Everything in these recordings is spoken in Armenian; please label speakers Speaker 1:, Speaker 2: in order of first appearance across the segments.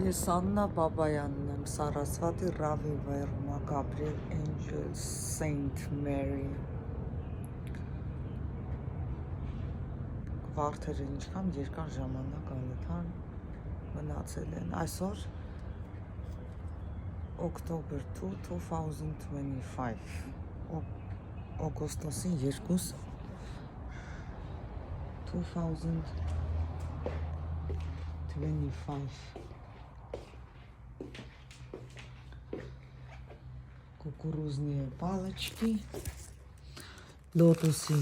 Speaker 1: Ես Աննա Բաբայանն եմ, Սարասվատի Ռավիվերնա, Gabriel Angel Saint Mary։ Վարդերը ինչքան երկար ժամանակ այլթան մնացել են։ Այսօր October 2, 2025, օգոստոսի 2, 2025 կուկուրուզնիե պալաչկի, լոտոսի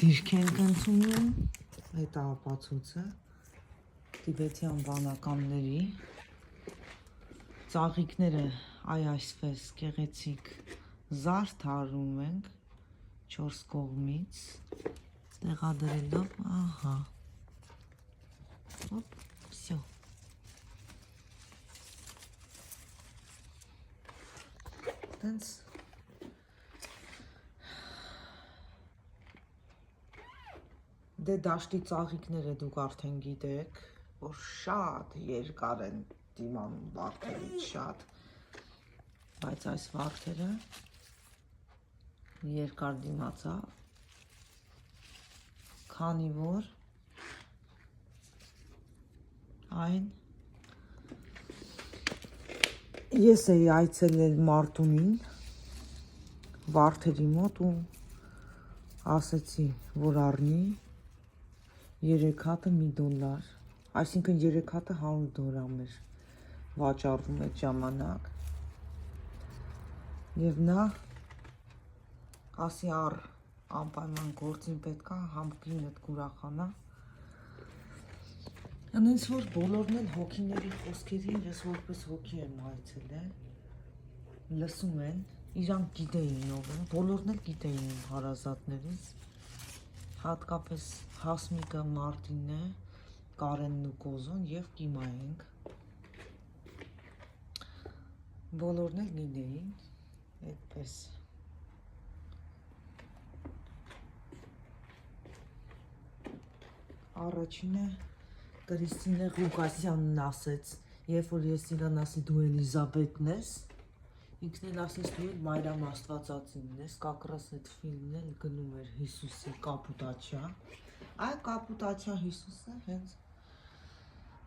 Speaker 1: դիրք ենք ընդունում, այդ ապացույցը տիբետյան վանականների ծաղիկները այսպես գեղեցիկ զարդ հարում ենք 4 կողմից տեղադրելով, ահա, հոպ, վсё։ Տենց դե դաշտի ծաղիկները դուք արդեն գիտեք, որ շատ երկար են դիմանում վարդերից շատ, բայց այս վարդերը երկար դիմացավ, քանի որ այն ես էի այցելել Մարտունին վարդերի մոտ ու ասեցի, որ առնի 3 հատը $1, այսինքն 3 հատը $100 էր վաճառվում այդ ժամանակ և նա ասի առ անպայման գործին պետքա համկինդ կուրախանա այնց որ բոլորն էլ հոգիների խոսքերին ես որպես հոգի եմ այցելել լսում են իրանք գիտեին ով են բոլորն էլ գիտեին հարազատներից հատկապես Հասմիկը, Մարտինը, Կարենն ու Կոզոն և Կիմա ենք բոլորն էլ գիտեին այդպես առաջինը Կրիստինե Ղուկասյանն ասեց երբ որ ես իրան ասի դու Էլիզաբետն ես ինքն էլ ասեց դու էլ Մարիամ Աստվածածինն ես կակրաս այդ ֆիլմն էլ գնում էր Հիսուսի կապուտաչա այ կապուտաչա Հիսուսը հենց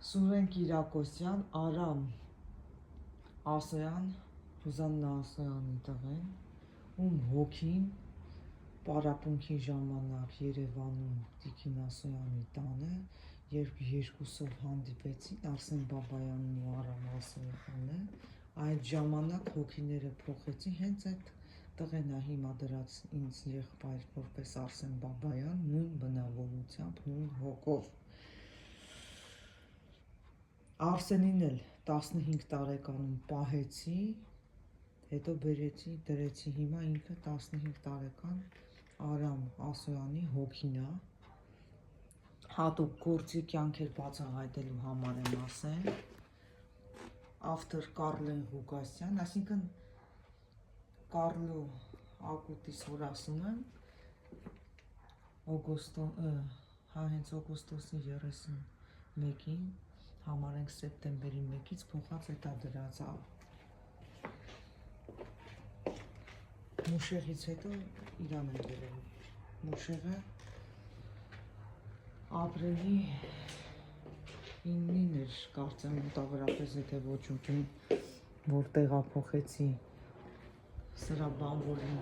Speaker 1: Սուրեն Կիրակոսյան, Արամ Ասոյան, Ռուզաննա Ասոյանի տղեն, ում հոգին պարապմունքի ժամանակ Երևանում Տիկին Ասոյանի տանը, երբ երկուսով հանդիպեցին Արսեն Բաբայանն ու Արամ Ասոյանը, այդ ժամանակ հոգիները փոխեցին, հենց այդ տղեն է հիմա դրած ինձ եղբայր որպես Արսեն Բաբայան, նույն բնավորությամբ, նույն հոգով։ Արսենին էլ 15 տարեկանում պահեցի, հետո բերեցի, դրեցի, հիմա ինքը 15 տարեկան Արամ Ասոյանի հոգին է, հատուկ գործի կյանքեր բացահայտելու համար եմ ասել, ավտոր Կարլեն Ղուկասյան, այսինքն Կարլո Ակուտիս որ ասում եմ, հենց օգոստոսի 31-ին համարենք սեպտեմբերի 1-ից փոխած էտա դրած Մուշեղից հետո իրան եմ դրել Մուշեղը ապրիլի 9-ին էր կարծեմ մոտավորապես եթե ոչ ուտում որ տեղափոխեցի սրա բանվորի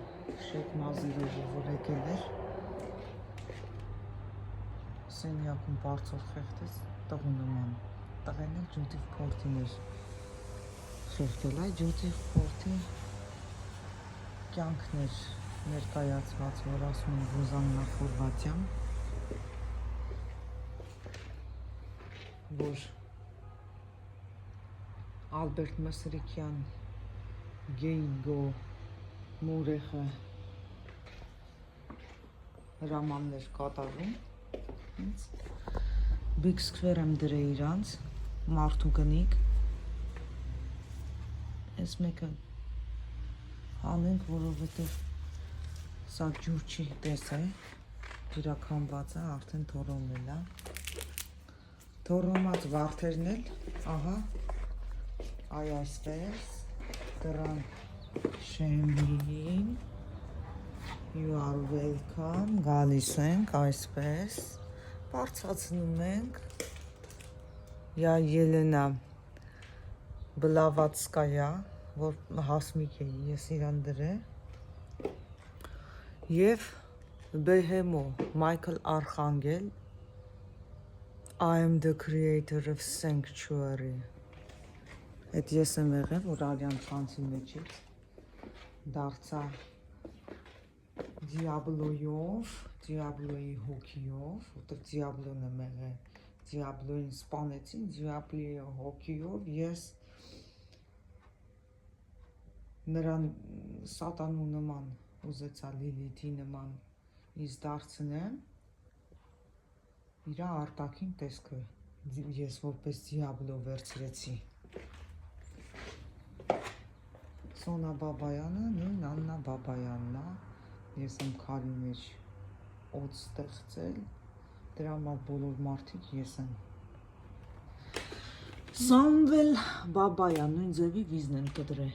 Speaker 1: Շեկ Մազիրովը որ եկել էր սենյակում բարձր խեղդեց տղու նման տղեն էլ Ջոդիվ Փորտին էր խեղդել այ Ջոդիվ Փորտի կյանքն էր ներկայացված որ ասում են Ռուզաննա Խորվատյան որ Ալբերտ Մսրիկյան Գեյգո Մուրեխը հրամաններ կատարում Big Square եմ դրել իրանց մարդու կնիկ ես մեկը հանենք որովհետև սա ջուր չի տեսել իրականված է արդեն թորոմել է թորոմած վարդերն էլ ահա Այ այսպես դրան շեմին you are welcome գալիս ենք այսպես բարձրացնում ենք Я Ելենա Բլավատսկայա որ հասմիկ է ես իրան դրել եւ Բեհեմո Մայքլ Արխանգել I am the creator of sanctuary Այդ ես եմ եղել, որ Արյան Խանցի մեջից դարձա Դիաբլոյով, Դիաբլոյի հոգիով, որտեղ Դիաբլոն եմ եղել, Դիաբլոյին սպանեցին, Դիաբլոյի հոգիով ես նրան սատանու նման ուզեցա Լիլիթի նման ինձ դարձնեմ իր արտաքին տեսքը ես որպես Դիաբլո վերցրեցի Սոնա Բաբայանը, նույն Աննա Բաբայանն է, ես եմ քարի մեջ օդ ստեղծել, դրա համար բոլոր մարդիկ ես եմ։ Սամվել Բաբայան, նույն ձևի վիզն եմ կդրել։